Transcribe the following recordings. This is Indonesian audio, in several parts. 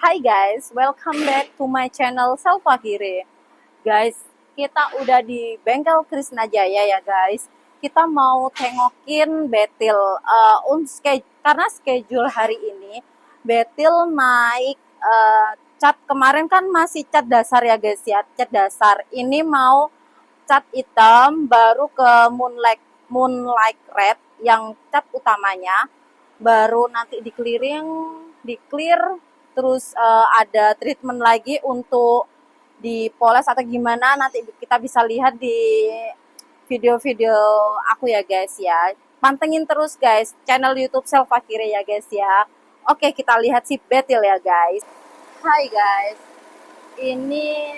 Hai guys, welcome back to my channel Salva Kiri. Guys, kita udah di bengkel Krisna Jaya ya guys. Kita mau tengokin Betil. Karena schedule hari ini Betil naik cat kemarin kan masih cat dasar ya guys ya, cat dasar. Ini mau cat hitam baru ke moonlight red yang cat utamanya, baru nanti di clear terus ada treatment lagi untuk dipoles atau gimana, nanti kita bisa lihat di video-video aku ya guys ya. Pantengin terus guys channel YouTube Salva Kiri ya guys ya. Oke, kita lihat si Betil ya guys. Hai guys, ini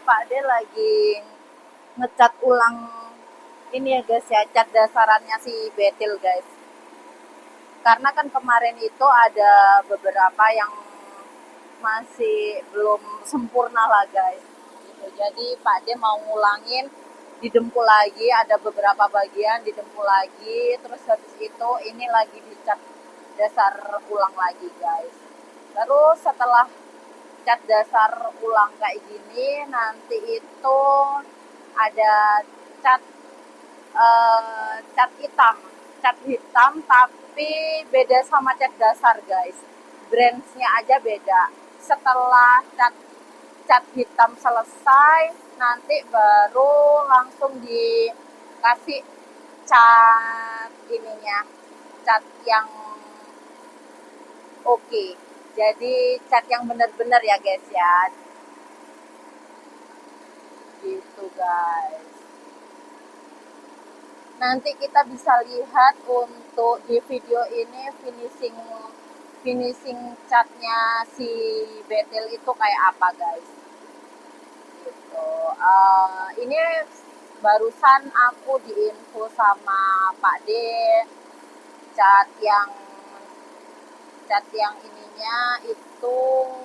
Pak De lagi ngecat ulang ini ya guys ya, cat dasarannya si Betil guys. Karena kan kemarin itu ada beberapa yang masih belum sempurna lah guys gitu. Jadi Pak D mau ngulangin, didempul lagi, ada beberapa bagian didempul lagi, terus habis itu ini lagi dicat dasar ulang lagi guys. Terus setelah cat dasar ulang kayak gini, nanti itu ada cat cat hitam tapi beda sama cat dasar guys, brandsnya aja beda. Setelah cat hitam selesai, nanti baru langsung dikasih cat ininya, cat yang oke. Jadi cat yang bener-bener ya guys ya, gitu guys. Nanti kita bisa lihat untuk di video ini finishing catnya si Betil itu kayak apa guys. Gitu. Ini barusan aku diinfo sama Pak D, cat yang ininya itu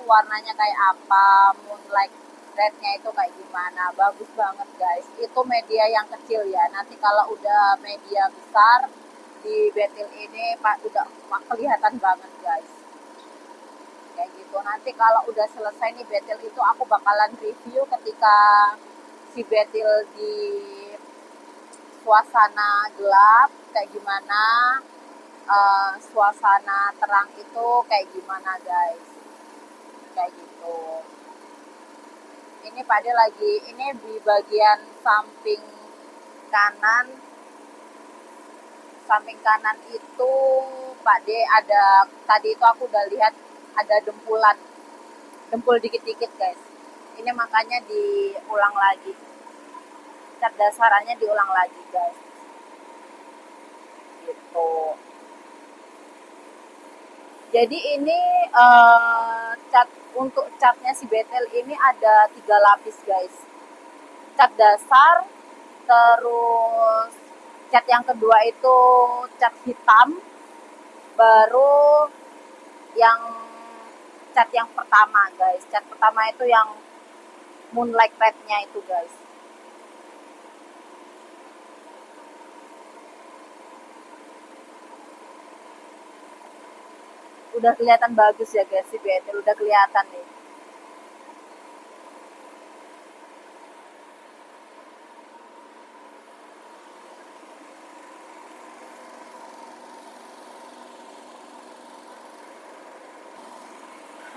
warnanya kayak apa, moonlight rednya itu kayak gimana. Bagus banget guys. Itu media yang kecil ya, nanti kalau udah media besar di Betil ini udah kelihatan banget guys, kayak gitu. Nanti kalau udah selesai nih Betil itu, aku bakalan review ketika si Betil di suasana gelap kayak gimana, suasana terang itu kayak gimana guys, kayak gitu. Ini Pak De lagi, ini di bagian samping kanan itu Pak D ada, tadi itu aku udah lihat ada dempul dikit-dikit guys. Ini makanya diulang lagi, cat dasarannya diulang lagi guys, gitu. Jadi ini untuk catnya si Betil ini ada 3 lapis guys. Cat dasar, terus cat yang kedua itu cat hitam, baru yang cat yang pertama guys. Cat pertama itu yang moonlight rednya itu guys. Udah kelihatan bagus ya guys si Betil, udah kelihatan nih.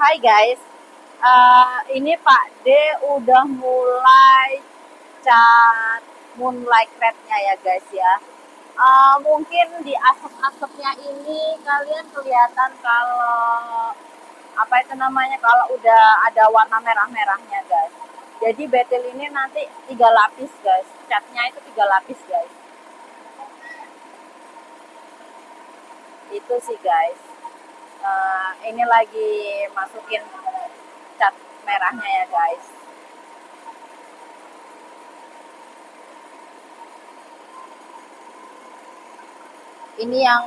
Hai guys, ini Pak D udah mulai cat moonlight rednya ya guys ya. Mungkin di asap-asapnya ini kalian kelihatan kalau apa itu namanya, kalau udah ada warna merah-merahnya guys. Jadi Betil ini nanti 3 lapis guys, catnya itu 3 lapis guys. Itu sih guys. Ini lagi masukin cat merahnya ya guys. Ini yang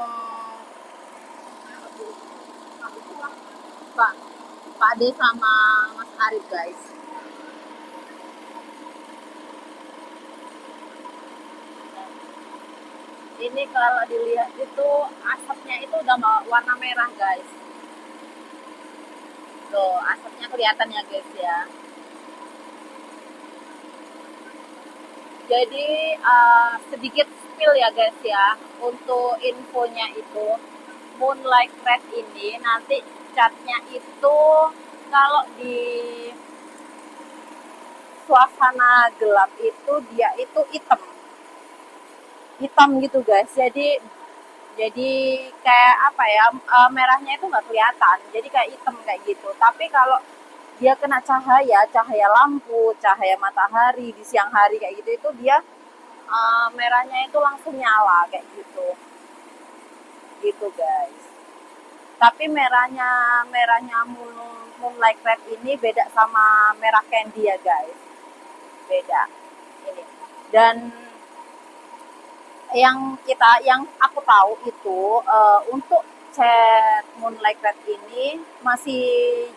Pak D sama Mas Arif guys. Ini kalau dilihat itu asapnya itu udah warna merah guys. Tuh, asapnya kelihatan ya guys ya. Jadi sedikit spill ya guys ya, untuk infonya itu Moonlight Red ini nanti catnya itu kalau di suasana gelap itu dia itu hitam gitu guys. Jadi kayak apa ya, merahnya itu nggak kelihatan, jadi kayak hitam kayak gitu. Tapi kalau dia kena cahaya lampu, cahaya matahari di siang hari kayak gitu, itu dia merahnya itu langsung nyala kayak gitu guys. Tapi merahnya Moonlight Red ini beda sama merah candy ya guys, beda ini. Dan yang aku tahu itu untuk cat Moonlight Red ini masih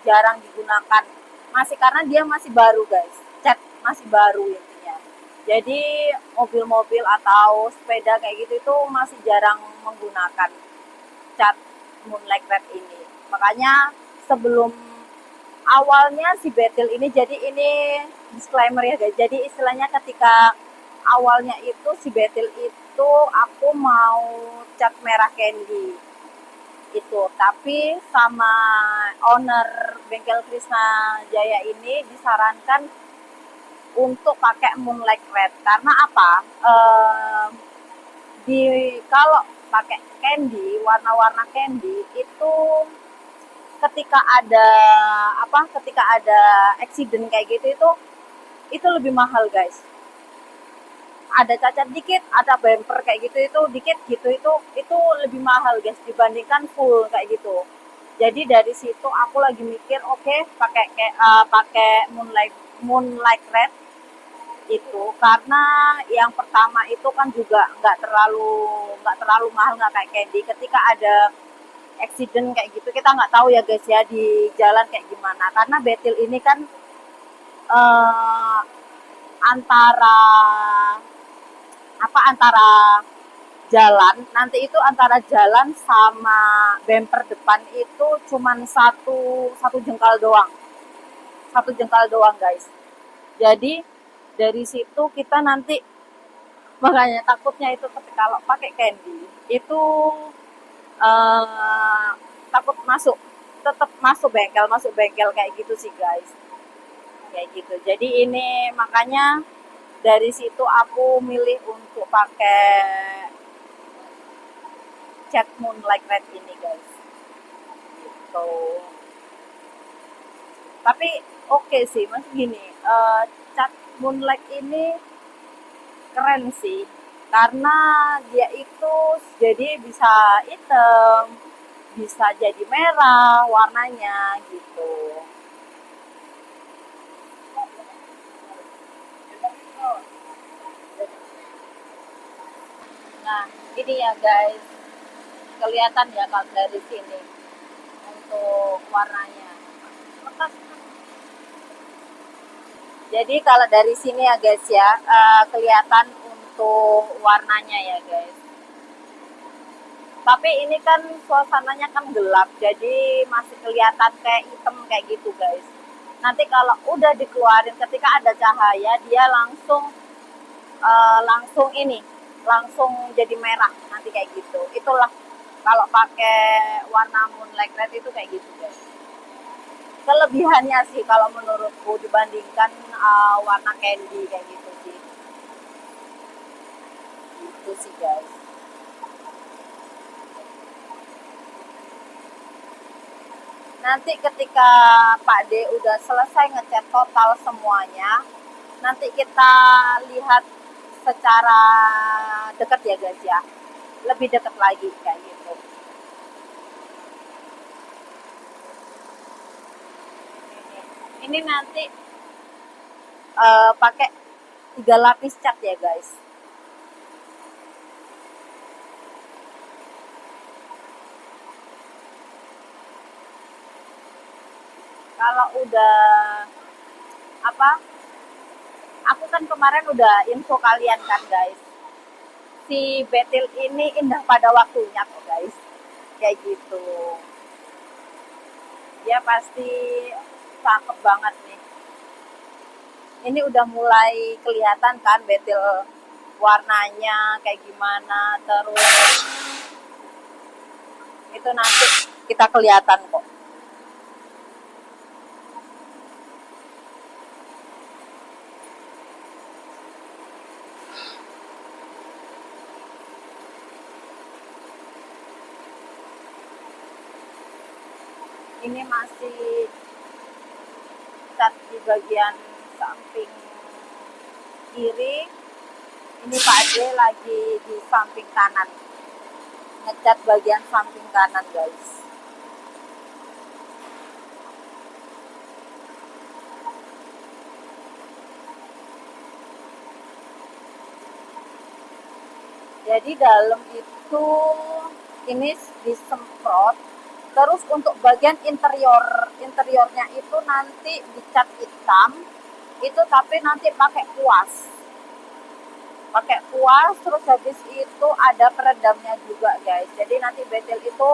jarang digunakan, masih karena dia masih baru guys, cat masih baru intinya. Jadi mobil-mobil atau sepeda kayak gitu itu masih jarang menggunakan cat Moonlight Red ini. Makanya sebelum awalnya si Betil ini, jadi ini disclaimer ya guys, jadi istilahnya ketika awalnya itu si Betil itu aku mau cat merah candy itu, tapi sama owner bengkel Krisna Jaya ini disarankan untuk pakai Moonlight Red. Karena apa? Kalau pakai candy, warna-warna candy itu ketika ada accident kayak gitu, itu lebih mahal guys. Ada cacat dikit, ada bumper kayak gitu, itu dikit gitu, itu lebih mahal guys dibandingkan full kayak gitu. Jadi dari situ aku lagi mikir, oke, pakai Moonlight Red itu, karena yang pertama itu kan juga nggak terlalu mahal, nggak kayak candy. Ketika ada accident kayak gitu, kita nggak tahu ya guys ya di jalan kayak gimana, karena Betil ini kan eh, antara antara jalan sama bumper depan itu cuman satu jengkal doang guys. Jadi dari situ kita nanti, makanya takutnya itu ketika kalau pakai candy itu uh, takut tetap masuk bengkel kayak gitu sih guys, kayak gitu. Jadi ini makanya dari situ aku milih untuk pakai cat Moonlight Red ini guys, gitu. Tapi oke sih, masih gini, cat Moonlight ini keren sih, karena dia itu jadi bisa hitam, bisa jadi merah warnanya gitu. Nah, ini ya guys, kelihatan ya kalau dari sini untuk warnanya. Jadi kalau dari sini ya guys ya, kelihatan untuk warnanya ya guys. Tapi ini kan suasananya kan gelap, jadi masih kelihatan kayak hitam kayak gitu guys. Nanti kalau udah dikeluarin ketika ada cahaya, dia langsung jadi merah nanti kayak gitu. Itulah kalau pakai warna Moonlight Red itu kayak gitu guys. Kelebihannya sih kalau menurutku dibandingkan warna candy kayak gitu sih. Itu sih guys. Nanti ketika Pak D udah selesai ngecat total semuanya, nanti kita lihat secara dekat ya guys ya, lebih dekat lagi kayak gitu. Ini nanti pakai 3 lapis cat ya guys. Kalau udah aku kan kemarin udah info kalian kan guys, si Betil ini indah pada waktunya kok guys, kayak gitu. Dia pasti cakep banget nih. Ini udah mulai kelihatan kan betil warnanya kayak gimana, terus itu nanti kita kelihatan kok. Ini masih cat di bagian samping kiri. Ini Pak Ade lagi di samping kanan, ngecat bagian samping kanan guys. Jadi dalam itu ini disemprot. Terus untuk bagian interiornya itu nanti dicat hitam. Itu tapi nanti pakai kuas. Terus habis itu ada peredamnya juga guys. Jadi nanti betil itu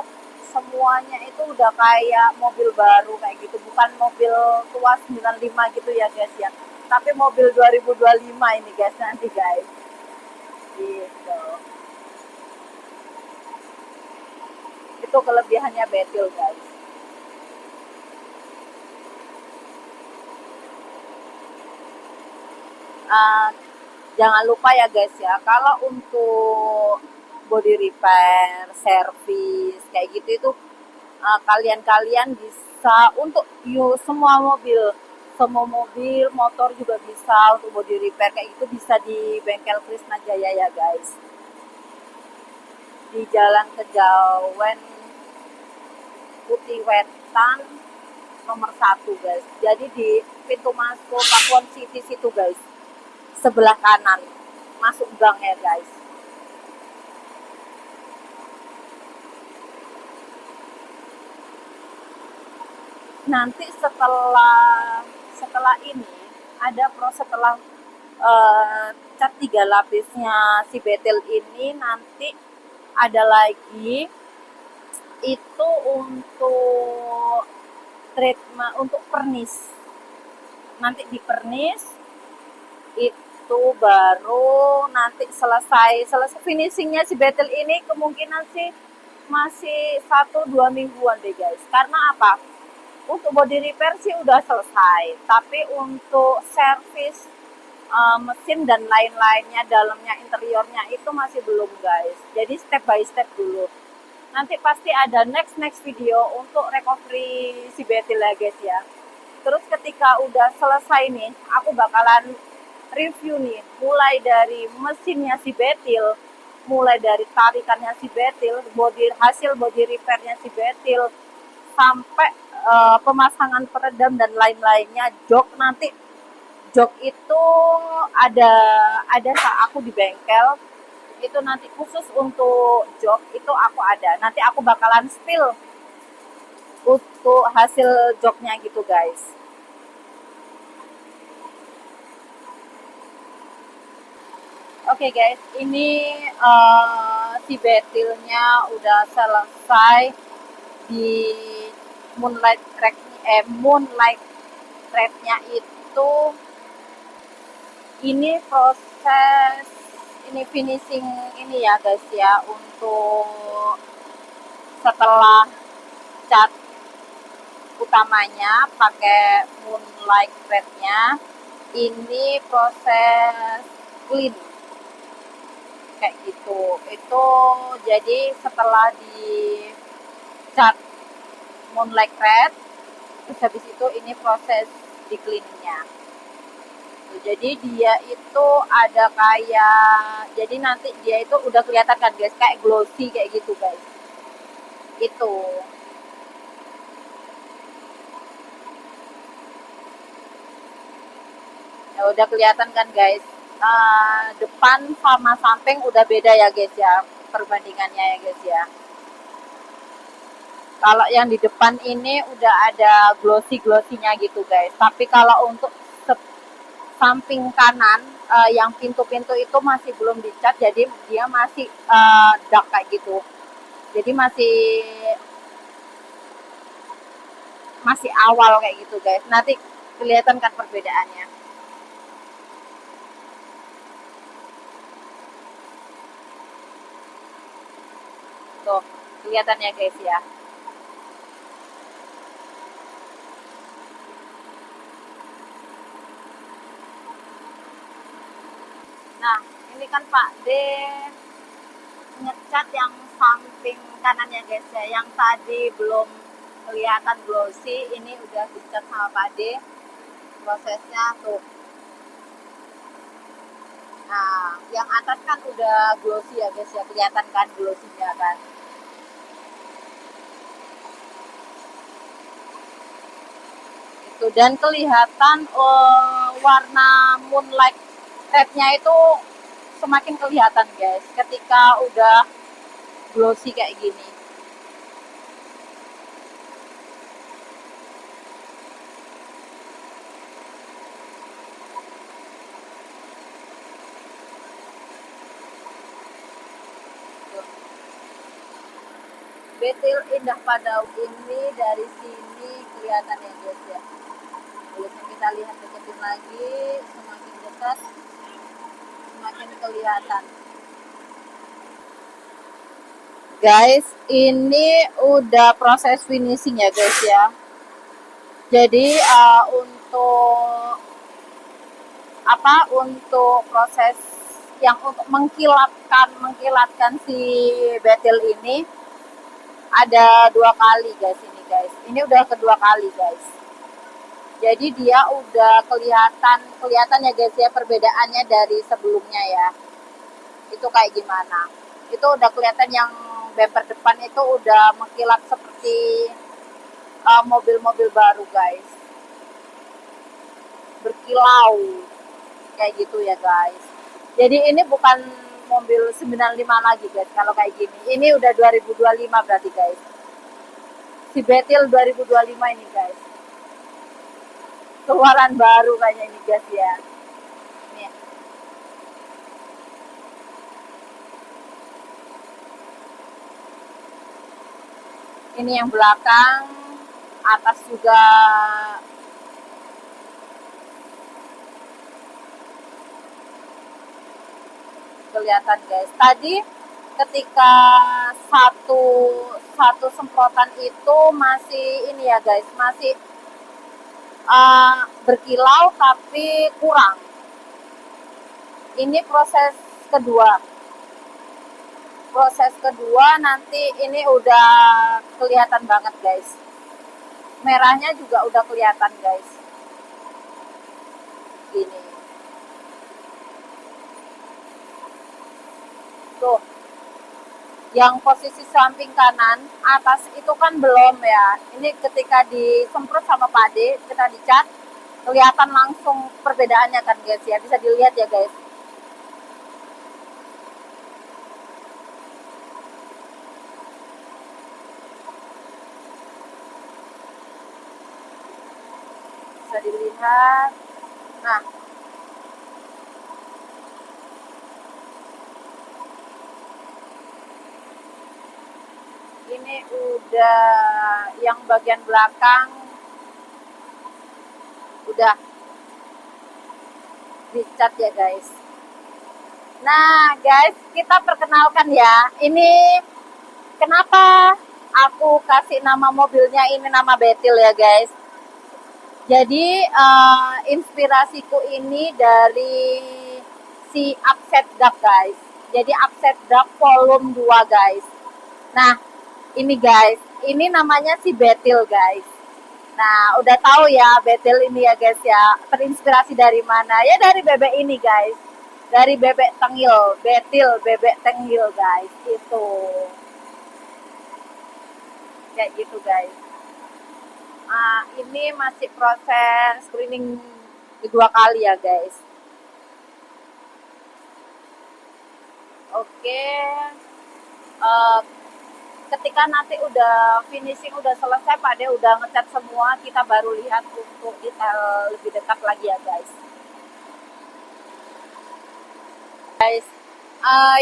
semuanya itu udah kayak mobil baru kayak gitu, bukan mobil tua 95 gitu ya guys ya. Tapi mobil 2025 ini guys nanti guys. Gitu. Itu kelebihannya betil guys. Jangan lupa ya guys ya, kalau untuk body repair, service kayak gitu itu kalian bisa untuk semua mobil, motor juga bisa untuk body repair kayak gitu, bisa di bengkel Krisna Jaya ya guys. Di Jalan Kejawen Putih Wetan nomor 1 guys. Jadi di pintu masuk Pakuan City situ guys. Sebelah kanan masuk gang ya guys. Nanti setelah ini ada proses setelah cat 3 lapisnya si betil ini, nanti ada lagi itu untuk treatment untuk pernis. Nanti di pernis itu baru nanti selesai finishingnya si betil ini kemungkinan sih masih 1-2 mingguan deh guys. Karena apa? Untuk body repair sih udah selesai, tapi untuk service mesin dan lain-lainnya, dalamnya, interiornya itu masih belum guys. Jadi step by step dulu. Nanti pasti ada next video untuk recovery si betil ya guys ya. Terus ketika udah selesai nih, aku bakalan review nih, mulai dari mesinnya si betil, mulai dari tarikannya si betil, hasil body repairnya si betil, sampai pemasangan peredam dan lain-lainnya. Jok itu ada saat aku di bengkel itu nanti khusus untuk jok itu aku ada. Nanti aku bakalan spill untuk hasil joknya gitu guys. Oke guys, ini si betilnya udah selesai di moonlight thread-nya itu. Ini proses finishing ini ya guys ya, untuk setelah cat utamanya pakai moonlight thread-nya, ini proses clean kayak gitu. Itu jadi setelah di cat moonlight thread, terus habis itu ini proses di cleaningnya. Jadi dia itu ada kayak, jadi nanti dia itu udah kelihatan kan guys, kayak glossy kayak gitu guys. Itu ya udah kelihatan kan guys. Depan sama samping udah beda ya guys ya, perbandingannya ya guys ya. Kalau yang di depan ini udah ada glossy-nya gitu guys. Tapi kalau untuk samping kanan yang pintu-pintu itu masih belum dicat, jadi dia masih dark kayak gitu. Jadi masih masih awal kayak gitu guys. Nanti kelihatan kan perbedaannya. Tuh, kelihatan ya guys ya. Nah, ini kan Pak D ngecat yang samping kanannya guys ya. Yang tadi belum kelihatan glossy, ini udah dicat sama Pak D. Prosesnya tuh. Nah, yang atas kan udah glossy ya guys ya. Kelihatan kan glossy-nya kan. Itu dan kelihatan warna moonlight red-nya itu semakin kelihatan guys ketika udah glossy kayak gini. Betil indah pada ini dari sini kelihatan ya guys ya. Terus kita lihat deketin lagi, semakin dekat semakin kelihatan. Guys, ini udah proses finishing ya guys ya. Jadi untuk untuk proses yang untuk mengkilatkan si betil ini ada 2 kali guys ini guys. Ini udah kedua kali guys. Jadi dia udah kelihatan ya guys ya perbedaannya dari sebelumnya ya. Itu kayak gimana? Itu udah kelihatan yang bumper depan itu udah mengkilat seperti mobil-mobil baru guys. Berkilau kayak gitu ya guys. Jadi ini bukan mobil 95 lagi guys kalau kayak gini. Ini udah 2025 berarti guys. Si Betil 2025 ini guys. Keluaran baru kayaknya ini guys ya. Nih. Ini yang belakang, atas juga kelihatan guys. Tadi ketika satu semprotan itu masih ini ya guys, masih berkilau tapi kurang. Ini proses kedua. Proses kedua nanti ini udah kelihatan banget guys. Merahnya juga udah kelihatan guys. Gini. Tuh. Yang posisi samping kanan, atas itu kan belum ya. Ini ketika disemprot sama Pak D, kita dicat, kelihatan langsung perbedaannya kan guys ya. Bisa dilihat ya guys. Bisa dilihat. Nah, ini udah yang bagian belakang udah dicat ya guys. Nah guys, kita perkenalkan ya. Ini kenapa aku kasih nama mobilnya ini nama Betil ya guys. Jadi inspirasiku ini dari si Upset Duck guys. Jadi Upset Duck volume 2 guys. Nah ini guys, ini namanya si Betil guys. Nah udah tahu ya Betil ini ya guys ya. Terinspirasi dari mana? Ya dari bebek ini guys. Dari bebek tengil, Betil bebek tengil guys. Itu kayak gitu guys. Ini masih proses screening kedua kali ya guys. Oke. Ketika nanti udah finishing, udah selesai, Pak De udah ngecat semua, kita baru lihat untuk detail lebih dekat lagi ya guys. Guys,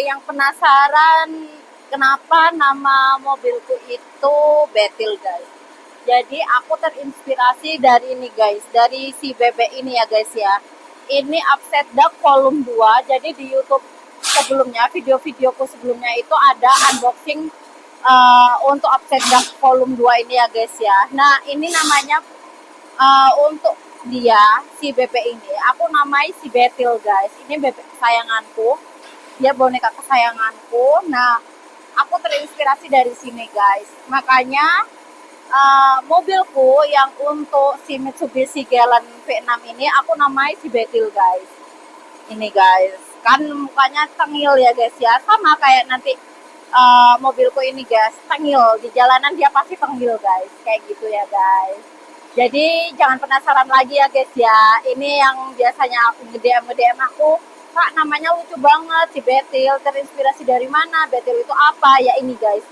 yang penasaran kenapa nama mobilku itu Betil guys. Jadi aku terinspirasi dari ini guys, dari si bebek ini ya guys ya. Ini Upset Duck volume 2. Jadi di YouTube sebelumnya, video-videoku sebelumnya itu ada unboxing untuk Upset Duck volume 2 ini ya guys ya. Nah, ini namanya untuk dia si bebek ini aku namai si Betil guys. Ini bebek kesayanganku, dia boneka kesayanganku. Nah, aku terinspirasi dari sini guys, makanya mobilku yang untuk si Mitsubishi Galant V6 ini aku namai si Betil guys. Ini guys, kan mukanya tengil ya guys ya, sama kayak nanti mobilku ini guys, tengil di jalanan dia pasti tengil guys, kayak gitu ya guys. Jadi jangan penasaran lagi ya guys ya. Ini yang biasanya aku nge-DM aku, Kak namanya lucu banget si Betil, terinspirasi dari mana? Betil itu apa? Ya ini guys,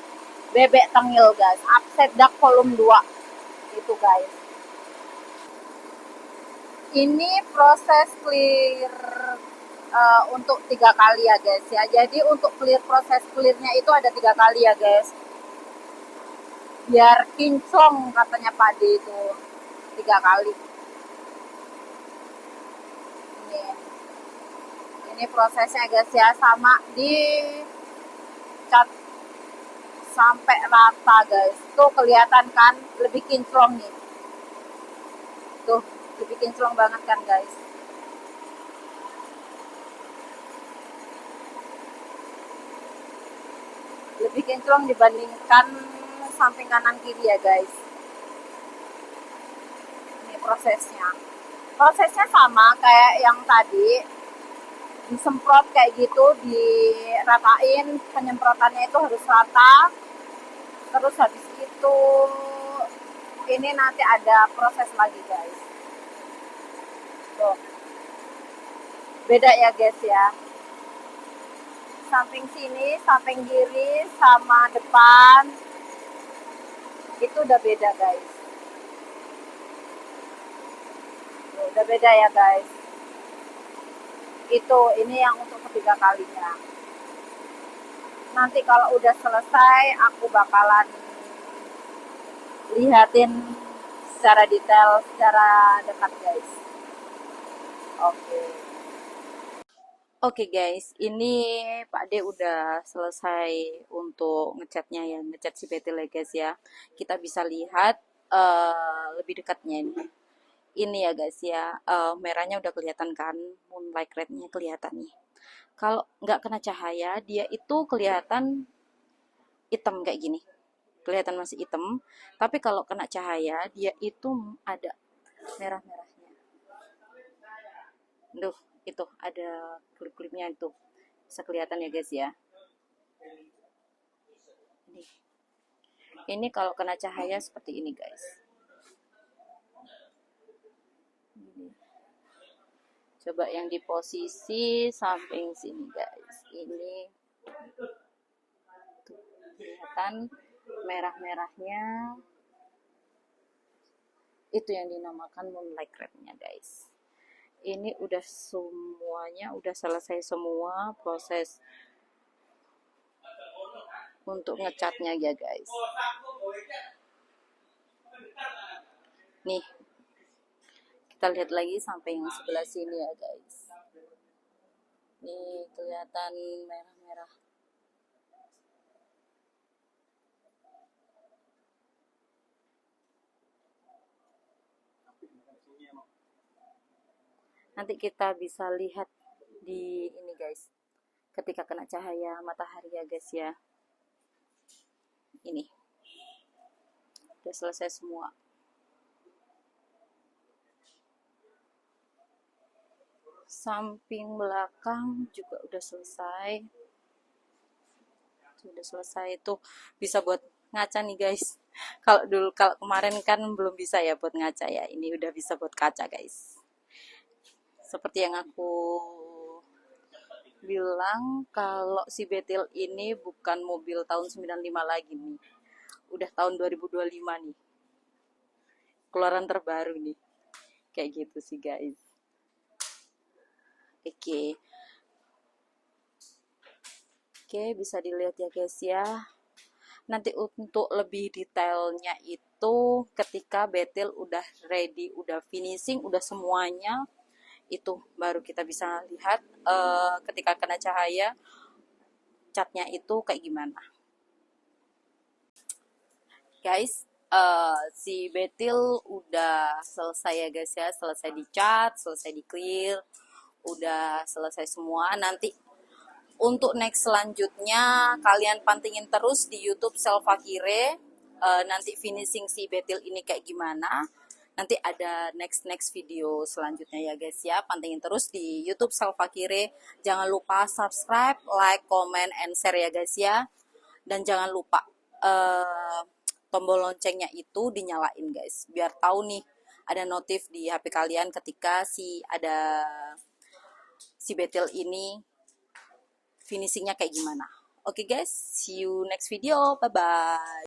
bebek tengil guys, Upset Duck volume 2 itu guys. Ini proses clear untuk 3 kali ya guys ya. Jadi untuk proses clearnya itu ada 3 kali ya guys, biar kinclong katanya Pak D itu 3 kali. Ini prosesnya guys ya, sama di cat sampai rata guys. Tuh kelihatan kan lebih kinclong nih. Tuh lebih kinclong banget kan guys. Lebih kinclong dibandingkan samping kanan kiri ya guys. Ini prosesnya. Prosesnya sama kayak yang tadi, disemprot kayak gitu, diratain, penyemprotannya itu harus rata. Terus habis itu ini nanti ada proses lagi guys. Tuh beda ya guys ya, samping sini, samping kiri, sama depan itu udah beda guys. Tuh, udah beda ya guys. Itu ini yang untuk ketiga kalinya. Nanti kalau udah selesai aku bakalan lihatin secara detail, secara dekat guys. Oke. Oke guys, ini Pak D udah selesai untuk ngecatnya ya, ngecat si Betil ya guys ya. Kita bisa lihat lebih dekatnya ini. Ini ya guys ya, merahnya udah kelihatan kan, moonlight red-nya kelihatan nih. Kalau nggak kena cahaya, dia itu kelihatan hitam kayak gini. Kelihatan masih hitam, tapi kalau kena cahaya, dia itu ada merah-merahnya. Duh, itu ada klip-klipnya itu. Bisa kelihatan ya guys ya. Ini kalau kena cahaya seperti ini guys. Coba yang di posisi samping sini guys. Ini tuh, kelihatan merah-merahnya. Itu yang dinamakan moonlight red-nya guys. Ini udah semuanya, udah selesai semua proses untuk ngecatnya ya guys. Nih, kita lihat lagi sampai yang sebelah sini ya guys. Nih kelihatan merah-merah. Nanti kita bisa lihat di ini guys, ketika kena cahaya matahari ya guys ya. Ini udah selesai semua. Samping belakang juga udah selesai. Sudah selesai, itu bisa buat ngaca nih guys. Kalau kemarin kan belum bisa ya buat ngaca ya. Ini udah bisa buat kaca guys. Seperti yang aku bilang, kalau si Betil ini bukan mobil tahun 95 lagi nih. Udah tahun 2025 nih. Keluaran terbaru nih. Kayak gitu sih guys. Oke. Oke, bisa dilihat ya guys ya. Nanti untuk lebih detailnya itu itu ketika betil udah ready, udah finishing, udah semuanya, itu baru kita bisa lihat ketika kena cahaya catnya itu kayak gimana. Guys, si betil udah selesai ya guys ya, selesai dicat, selesai di clear, udah selesai semua. Nanti untuk next selanjutnya kalian pantingin terus di YouTube Selvakire, nanti finishing si betil ini kayak gimana. Nanti ada next video selanjutnya ya guys ya. Pantengin terus di YouTube Selvakire. Jangan lupa subscribe, like, comment, and share ya guys ya. Dan jangan lupa tombol loncengnya itu dinyalain guys, biar tahu nih ada notif di HP kalian ketika si betil ini finishingnya kayak gimana. Oke guys, see you next video, bye bye.